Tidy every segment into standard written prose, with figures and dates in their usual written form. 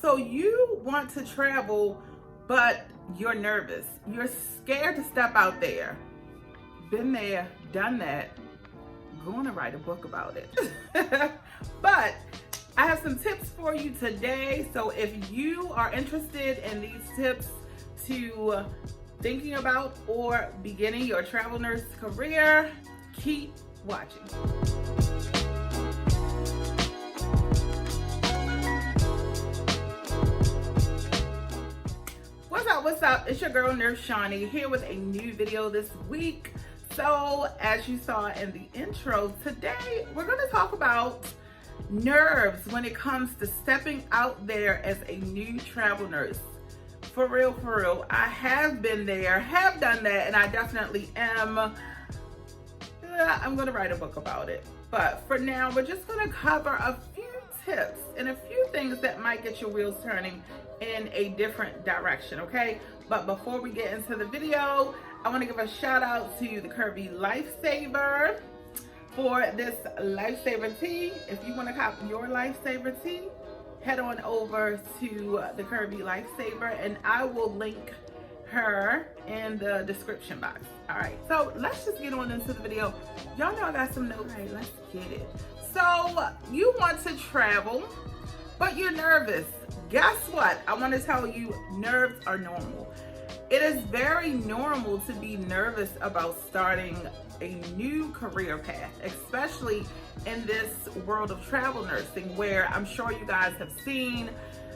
So you want to travel, but you're nervous. You're scared to step out there. Been there, done that. Going to write a book about it. But I have some tips for you today. So if you are interested in these tips to thinking about or beginning your travel nurse career, keep watching. What's up? It's your girl Nurse Shawnee here with a new video this week. So as you saw in the intro, today we're going to talk about nerves when it comes to stepping out there as a new travel nurse. For real, I have been there, have done that, and I definitely am. I'm going to write a book about it. But for now, we're just going to cover a few tips and a few things that might get your wheels turning in a different direction, okay? But before we get into the video, I want to give a shout out to the Curvy Lifesaver for this Lifesaver tea. If you want to copy your Lifesaver tea, head on over to the Curvy Lifesaver and I will link her in the description box. All right, so let's just get on into the video. Y'all know I got some notes. All right, let's get it. So you want to travel, but you're nervous. Guess what? I want to tell you, nerves are normal. It is very normal to be nervous about starting a new career path, especially in this world of travel nursing, where I'm sure you guys have seen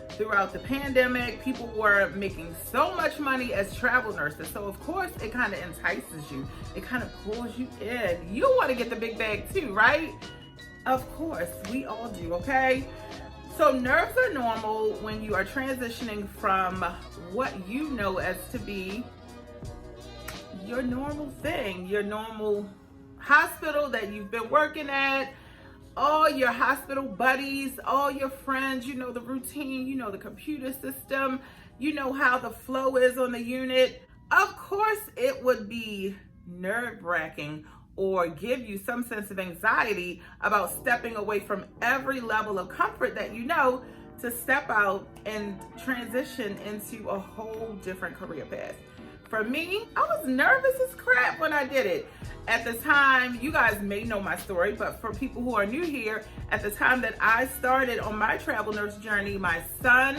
throughout the pandemic, people were making so much money as travel nurses. So of course it kind of entices you. It kind of pulls you in. You want to get the big bag too, right? Of course, we all do, okay? So nerves are normal when you are transitioning from what you know as to be your normal thing, your normal hospital that you've been working at, all your hospital buddies, all your friends, you know the routine, you know the computer system, you know how the flow is on the unit. Of course, it would be nerve-wracking or give you some sense of anxiety about stepping away from every level of comfort that you know to step out and transition into a whole different career path. For me, I was nervous as crap when I did it. At the time, you guys may know my story, but for people who are new here, at the time that I started on my travel nurse journey, my son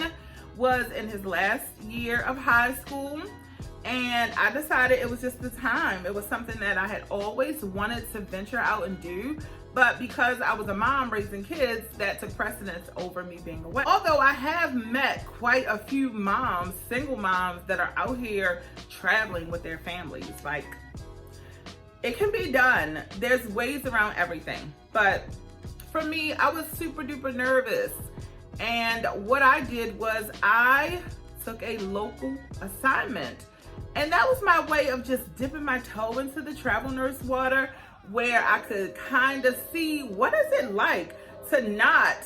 was in his last year of high school. And I decided it was just the time. It was something that I had always wanted to venture out and do. But because I was a mom raising kids, that took precedence over me being away. Although I have met quite a few moms, single moms, that are out here traveling with their families. Like, it can be done. There's ways around everything. But for me, I was super duper nervous. And what I did was I took a local assignment. And that was my way of just dipping my toe into the travel nurse water, where I could kind of see what is it like to not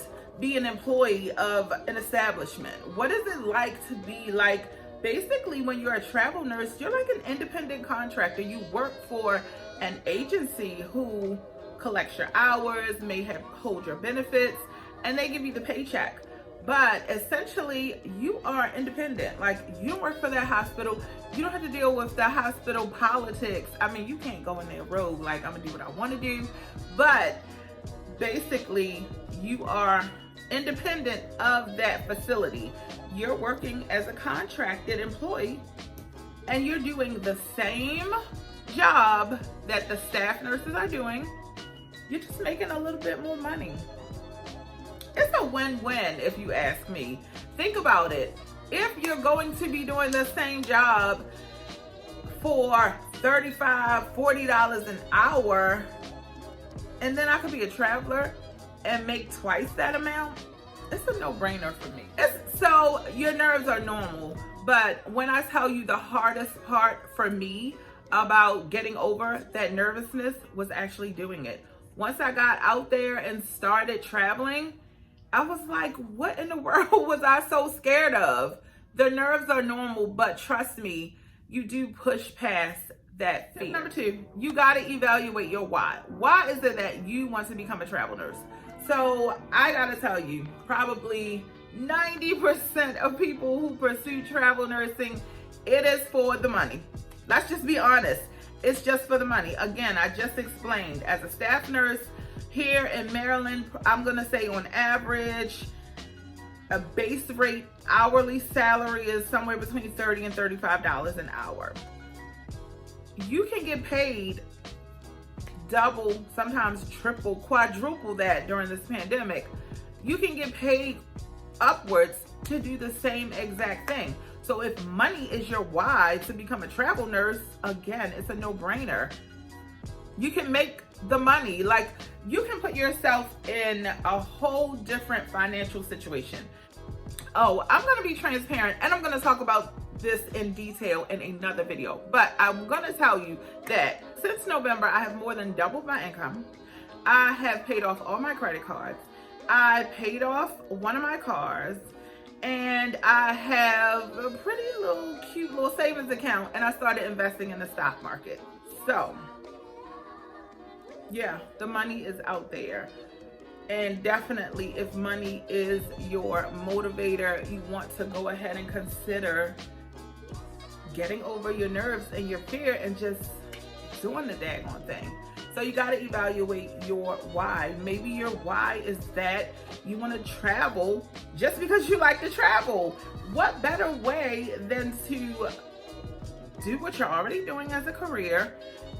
be an employee of an establishment. What is it like to be like, basically when you're a travel nurse, you're like an independent contractor. You work for an agency who collects your hours, may hold your benefits, and they give you the paycheck. But essentially, you are independent. Like, you don't work for that hospital. You don't have to deal with the hospital politics. I mean, you can't go in there rogue, like, I'm gonna do what I wanna do. But basically, you are independent of that facility. You're working as a contracted employee, and you're doing the same job that the staff nurses are doing. You're just making a little bit more money. It's a win-win if you ask me. Think about it. If you're going to be doing the same job for $35, $40 an hour, and then I could be a traveler and make twice that amount, it's a no-brainer for me. So your nerves are normal, but when I tell you the hardest part for me about getting over that nervousness was actually doing it. Once I got out there and started traveling, I was like, what in the world was I so scared of? The nerves are normal, but trust me, you do push past that fear. Number 2, you gotta evaluate your why. Why is it that you want to become a travel nurse? So I gotta tell you, probably 90% of people who pursue travel nursing, it is for the money. Let's just be honest. It's just for the money. Again, I just explained, as a staff nurse here in Maryland, I'm gonna say on average, a base rate hourly salary is somewhere between $30 and $35 an hour. You can get paid double, sometimes triple, quadruple that during this pandemic. You can get paid upwards to do the same exact thing. So if money is your why to become a travel nurse, again, it's a no-brainer. You can make the money. Like, you can put yourself in a whole different financial situation. Oh, I'm gonna be transparent, and I'm gonna talk about this in detail in another video, but I'm gonna tell you that since November, I have more than doubled my income. I have paid off all my credit cards. I paid off one of my cars, and I have a pretty little cute little savings account, and I started investing in the stock market. So yeah, the money is out there. And definitely, if money is your motivator, you want to go ahead and consider getting over your nerves and your fear and just doing the daggone thing. So you got to evaluate your why. Maybe your why is that you want to travel just because you like to travel. What better way than to do what you're already doing as a career,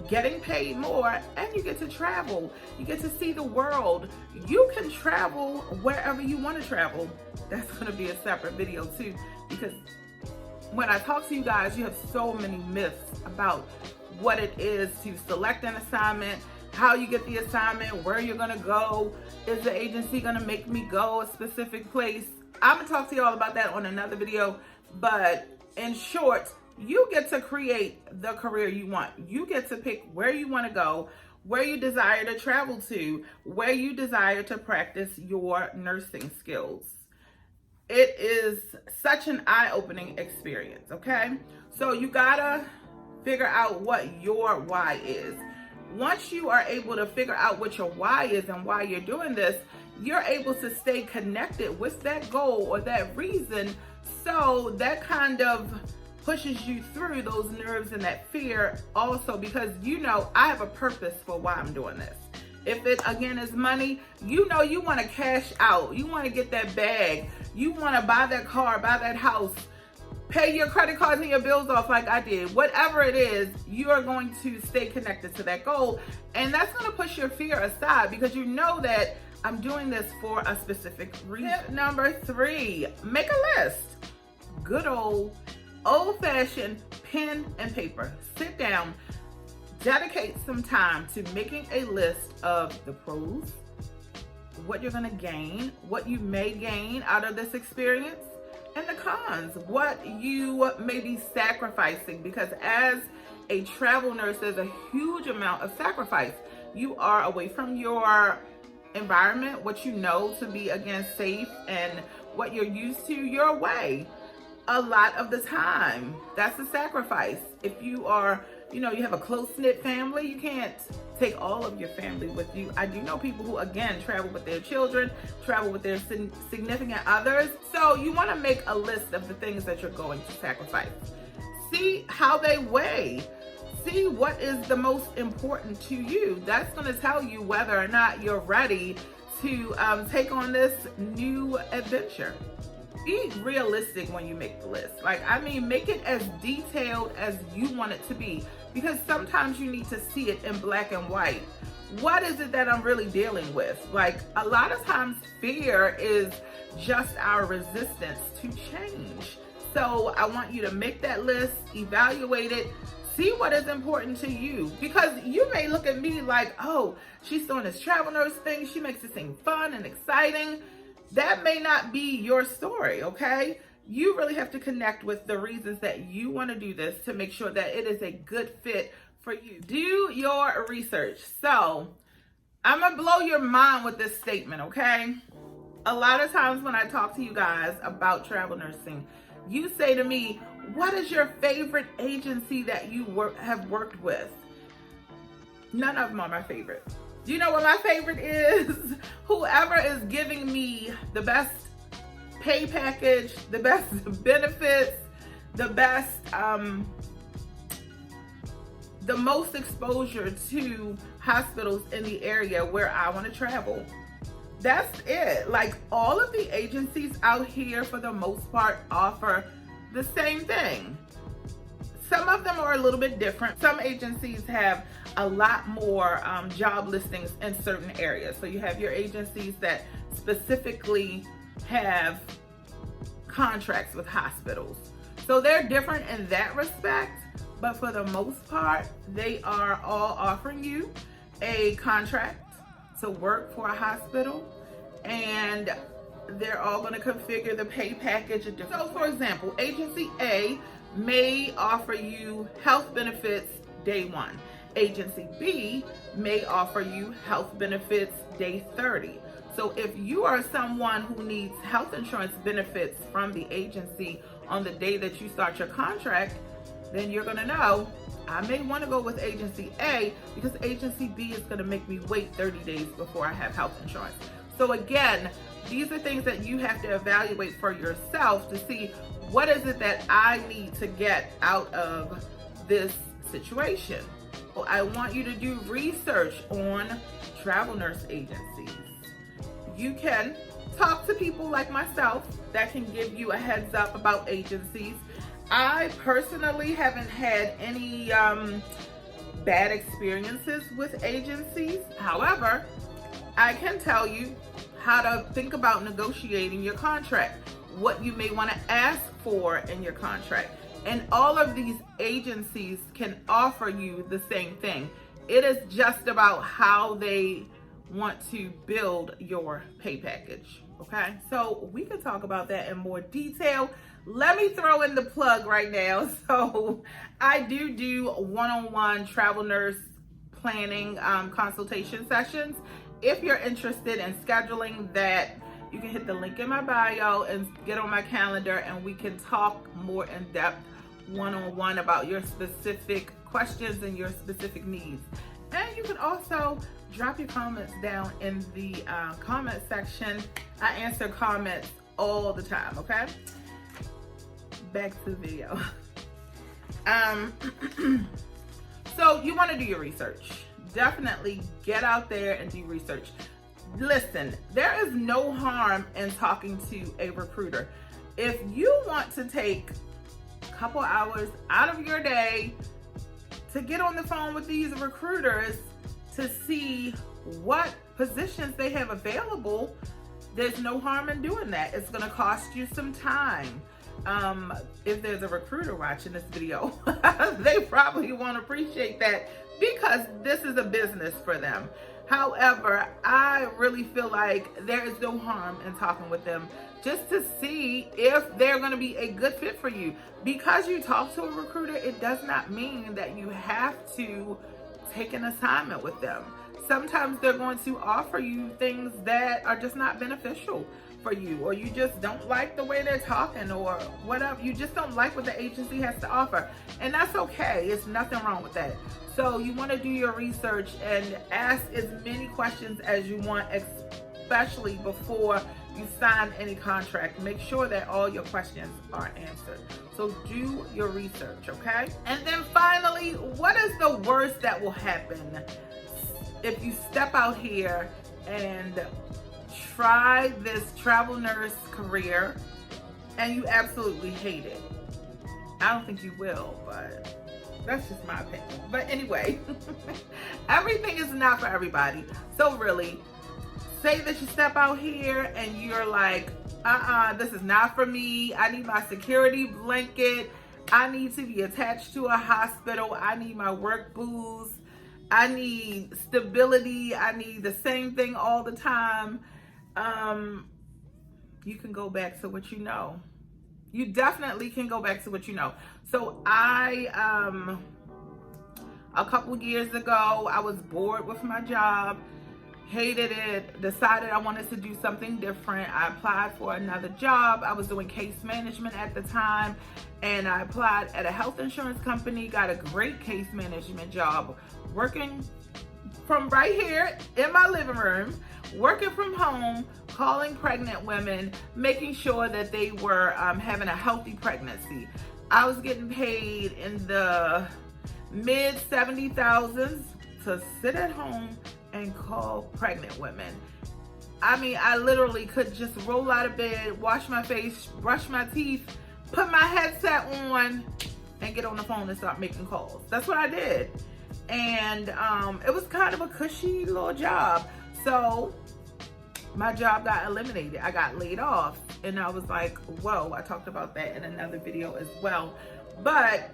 getting paid more, and you get to travel. You get to see the world. You can travel wherever you want to travel. That's going to be a separate video too, because when I talk to you guys, you have so many myths about what it is to select an assignment, how you get the assignment, where you're going to go. Is the agency going to make me go a specific place? I'm going to talk to you all about that on another video, but in short, you get to create the career you want. You get to pick where you want to go, where you desire to travel to, where you desire to practice your nursing skills. It is such an eye-opening experience, okay? So you gotta figure out what your why is. Once you are able to figure out what your why is and why you're doing this, you're able to stay connected with that goal or that reason, so that kind of pushes you through those nerves and that fear also, because you know I have a purpose for why I'm doing this. If it again is money, you know you want to cash out, you want to get that bag, you want to buy that car, buy that house, pay your credit cards and your bills off like I did. Whatever it is, you are going to stay connected to that goal, and that's going to push your fear aside because you know that I'm doing this for a specific reason. Tip number 3, make a list. Good old-fashioned pen and paper. Sit down, dedicate some time to making a list of the pros, what you're gonna gain, what you may gain out of this experience, and the cons, what you may be sacrificing, because as a travel nurse, there's a huge amount of sacrifice. You are away from your environment, what you know to be, again, safe, and what you're used to. You're away a lot of the time. That's a sacrifice. If you are, you know, you have a close-knit family, you can't take all of your family with you. I do know people who, again, travel with their children, travel with their significant others. So you want to make a list of the things that you're going to sacrifice. See how they weigh. See what is the most important to you. That's going to tell you whether or not you're ready to take on this new adventure. Be realistic when you make the list. Like, I mean, make it as detailed as you want it to be, because sometimes you need to see it in black and white. What is it that I'm really dealing with? Like, a lot of times fear is just our resistance to change. So I want you to make that list, evaluate it, see what is important to you, because you may look at me like, oh, she's doing this travel nurse thing, she makes it seem fun and exciting. That may not be your story, okay? You really have to connect with the reasons that you want to do this to make sure that it is a good fit for you. Do your research. So I'm gonna blow your mind with this statement, okay? A lot of times when I talk to you guys about travel nursing, you say to me, what is your favorite agency that you have worked with? None of them are my favorite. You know what my favorite is? Whoever is giving me the best pay package, the best benefits, the best, the most exposure to hospitals in the area where I want to travel. That's it. Like, all of the agencies out here, for the most part, offer the same thing. Some of them are a little bit different. Some agencies have a lot more job listings in certain areas. So you have your agencies that specifically have contracts with hospitals. So they're different in that respect, but for the most part, they are all offering you a contract to work for a hospital, and they're all going to configure the pay package. So for example, agency A may offer you health benefits day 1. Agency B may offer you health benefits day 30. So if you are someone who needs health insurance benefits from the agency on the day that you start your contract, then you're gonna know, I may wanna go with agency A because agency B is gonna make me wait 30 days before I have health insurance. So again, these are things that you have to evaluate for yourself to see, what is it that I need to get out of this situation? Well, I want you to do research on travel nurse agencies. You can talk to people like myself that can give you a heads up about agencies. I personally haven't had any bad experiences with agencies. However, I can tell you how to think about negotiating your contract, what you may want to ask for in your contract. And all of these agencies can offer you the same thing. It is just about how they want to build your pay package. Okay, so we can talk about that in more detail. Let me throw in the plug right now. So I do one-on-one travel nurse planning consultation sessions. If you're interested in scheduling that, you can hit the link in my bio and get on my calendar, and we can talk more in depth one-on-one about your specific questions and your specific needs. And you can also drop your comments down in the comment section. I answer comments all the time, okay? Back to the video. So you want to do your research. Definitely get out there and do research. Listen, there is no harm in talking to a recruiter. If you want to take a couple hours out of your day to get on the phone with these recruiters to see what positions they have available, there's no harm in doing that. It's going to cost you some time. If there's a recruiter watching this video, they probably won't appreciate that because this is a business for them. However, I really feel like there is no harm in talking with them just to see if they're going to be a good fit for you. Because you talk to a recruiter, it does not mean that you have to take an assignment with them. Sometimes they're going to offer you things that are just not beneficial for you, or you just don't like the way they're talking, or whatever. You just don't like what the agency has to offer, and that's okay. It's nothing wrong with that. So you want to do your research and ask as many questions as you want, especially before you sign any contract. Make sure that all your questions are answered. So do your research, okay? And then finally, what is the worst that will happen if you step out here and try this travel nurse career and you absolutely hate it? I don't think you will, but that's just my opinion. But anyway, everything is not for everybody. So really, say that you step out here and you're like, this is not for me. I need my security blanket. I need to be attached to a hospital. I need my work booze. I need stability. I need the same thing all the time. You can go back to what you know. You definitely can go back to what you know. So I, a couple years ago, I was bored with my job, hated it, decided I wanted to do something different. I applied for another job. I was doing case management at the time, and I applied at a health insurance company, got a great case management job, working from right here in my living room, working from home, calling pregnant women, making sure that they were having a healthy pregnancy. I was getting paid in the mid 70,000s to sit at home and call pregnant women. I mean, I literally could just roll out of bed, wash my face, brush my teeth, put my headset on, and get on the phone and start making calls. That's what I did. And it was kind of a cushy little job. So my job got eliminated. I got laid off. And I was like, whoa, I talked about that in another video as well. But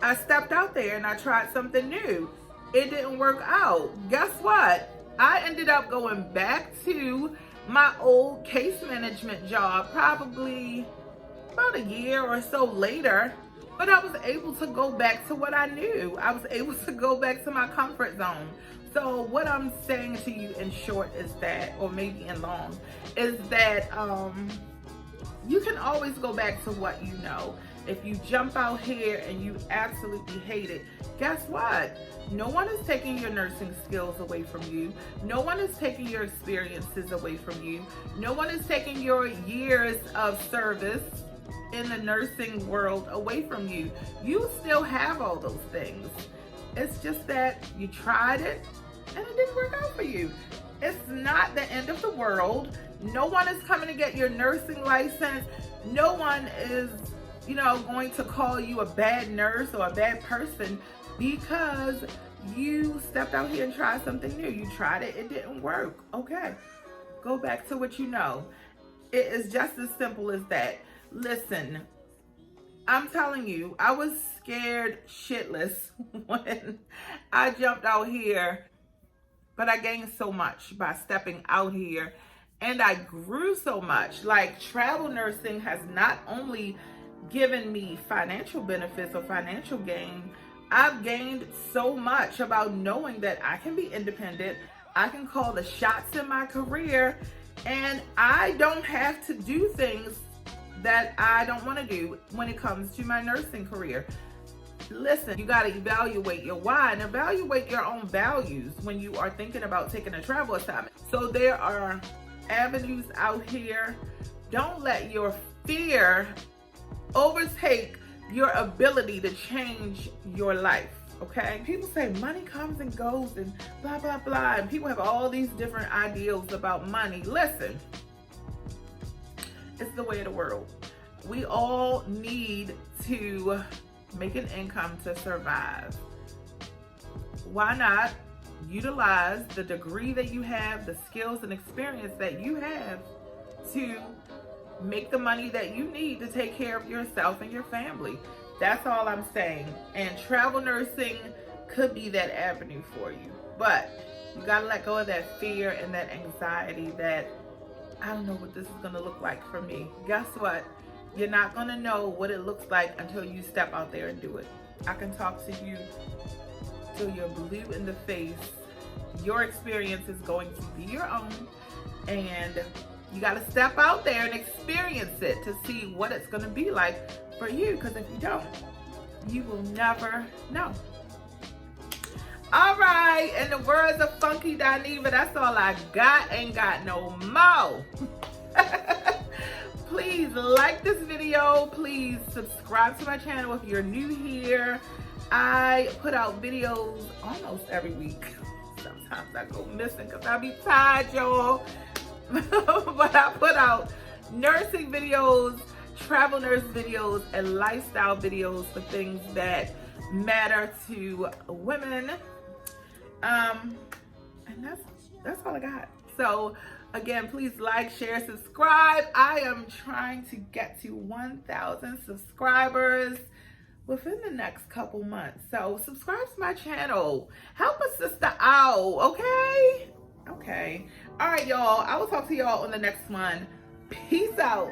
I stepped out there and I tried something new. It didn't work out. Guess what? I ended up going back to my old case management job probably about a year or so later, but I was able to go back to what I knew. I was able to go back to my comfort zone. So what I'm saying to you in short is that, or maybe in long, is that you can always go back to what you know. If you jump out here and you absolutely hate it, guess what? No one is taking your nursing skills away from you. No one is taking your experiences away from you. No one is taking your years of service in the nursing world away from you. You still have all those things. It's just that you tried it and it didn't work out for you. It's not the end of the world. No one is coming to get your nursing license. No one is, going to call you a bad nurse or a bad person because you stepped out here and tried something new. You tried it, it didn't work. Okay, go back to what you know. It is just as simple as that. Listen, I'm telling you, I was scared shitless when I jumped out here, but I gained so much by stepping out here, and I grew so much. Like, travel nursing has not only given me financial benefits or financial gain, I've gained so much about knowing that I can be independent, I can call the shots in my career, and I don't have to do things that I don't want to do when it comes to my nursing career. Listen, you got to evaluate your why and evaluate your own values when you are thinking about taking a travel assignment. So there are avenues out here. Don't let your fear overtake your ability to change your life, okay? People say money comes and goes and blah, blah, blah. And people have all these different ideals about money. Listen, it's the way of the world. We all need to make an income to survive. Why not utilize the degree that you have, the skills and experience that you have to make the money that you need to take care of yourself and your family? That's all I'm saying. And travel nursing could be that avenue for you. But you gotta let go of that fear and that anxiety that, I don't know what this is gonna look like for me. Guess what? You're not gonna know what it looks like until you step out there and do it. I can talk to you till you're blue in the face. Your experience is going to be your own, and you gotta step out there and experience it to see what it's gonna be like for you, because if you don't, you will never know. All right, in the words of Funky Dineva, that's all I got, ain't got no more. Please like this video. Please subscribe to my channel if you're new here. I put out videos almost every week. Sometimes I go missing because I be tired, y'all. But I put out nursing videos, travel nurse videos, and lifestyle videos for things that matter to women. And that's all I got. So again, please like, share, subscribe. I am trying to get to 1,000 subscribers within the next couple months. So subscribe to my channel. Help a sister out, okay? Okay. All right, y'all. I will talk to y'all on the next one. Peace out.